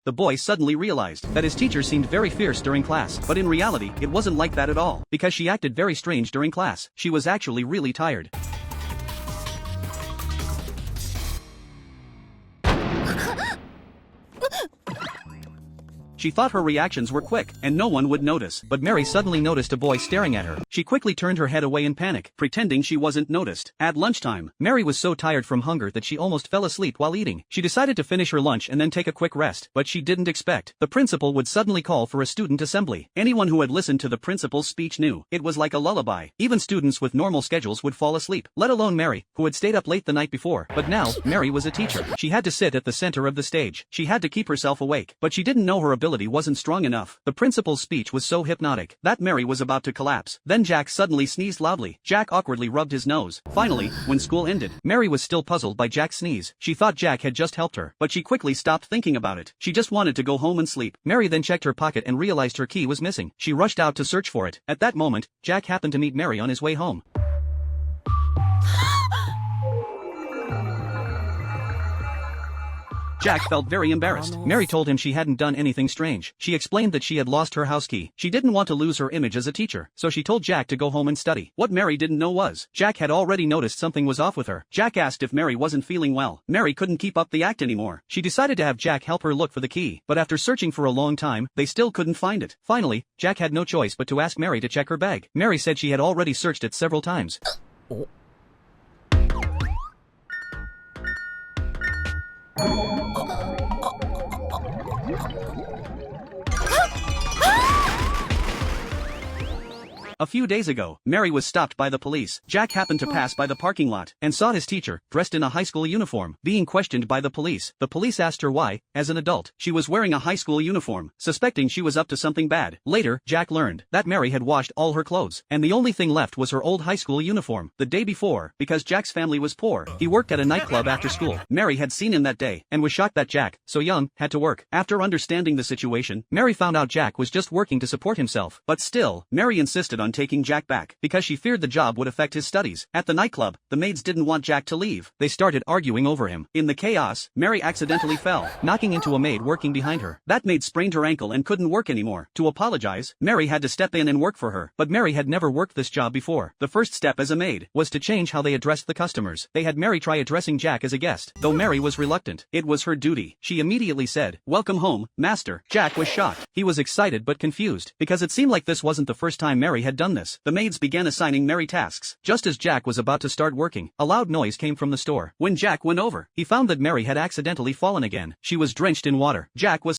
the boy suddenly realized that his teacher seemed very fierce during class, but in reality, it wasn't like that at all, because she acted very strange during class. She was actually really tired. She thought her reactions were quick, and no one would notice, but Mary suddenly noticed a boy staring at her. She quickly turned her head away in panic, pretending she wasn't noticed. At lunchtime, Mary was so tired from hunger that she almost fell asleep while eating. She decided to finish her lunch and then take a quick rest, but she didn't expect the principal would suddenly call for a student assembly. Anyone who had listened to the principal's speech knew it was like a lullaby. Even students with normal schedules would fall asleep, let alone Mary, who had stayed up late the night before. But now, Mary was a teacher. She had to sit at the center of the stage. She had to keep herself awake, but she didn't know her ability wasn't strong enough. The principal's speech was so hypnotic that Mary was about to collapse. Then Jack suddenly sneezed loudly. Jack awkwardly rubbed his nose. Finally, when school ended, Mary was still puzzled by Jack's sneeze. She thought Jack had just helped her, but she quickly stopped thinking about it. She just wanted to go home and sleep. Mary then checked her pocket and realized her key was missing. She rushed out to search for it. At that moment, Jack happened to meet Mary on his way home. Jack felt very embarrassed. Mary told him she hadn't done anything strange. She explained that she had lost her house key. She didn't want to lose her image as a teacher, so she told Jack to go home and study. What Mary didn't know was, Jack had already noticed something was off with her. Jack asked if Mary wasn't feeling well. Mary couldn't keep up the act anymore. She decided to have Jack help her look for the key, but after searching for a long time, they still couldn't find it. Finally, Jack had no choice but to ask Mary to check her bag. Mary said she had already searched it several times. A few days ago, Mary was stopped by the police. Jack happened to pass by the parking lot and saw his teacher, dressed in a high school uniform, being questioned by the police. The police asked her why, as an adult, she was wearing a high school uniform, suspecting she was up to something bad. Later, Jack learned that Mary had washed all her clothes, and the only thing left was her old high school uniform. The day before, because Jack's family was poor, he worked at a nightclub after school. Mary had seen him that day, and was shocked that Jack, so young, had to work. After understanding the situation, Mary found out Jack was just working to support himself. But still, Mary insisted on taking Jack back, because she feared the job would affect his studies. At the nightclub, the maids didn't want Jack to leave. They started arguing over him. In the chaos, Mary accidentally fell, knocking into a maid working behind her. That maid sprained her ankle and couldn't work anymore. To apologize, Mary had to step in and work for her. But Mary had never worked this job before. The first step as a maid was to change how they addressed the customers. They had Mary try addressing Jack as a guest. Though Mary was reluctant, it was her duty. She immediately said, "Welcome home, master." Jack was shocked. He was excited but confused, because it seemed like this wasn't the first time Mary had done this. The maids began assigning Mary tasks. Just as Jack was about to start working, a loud noise came from the store. When Jack went over, he found that Mary had accidentally fallen again. She was drenched in water. Jack was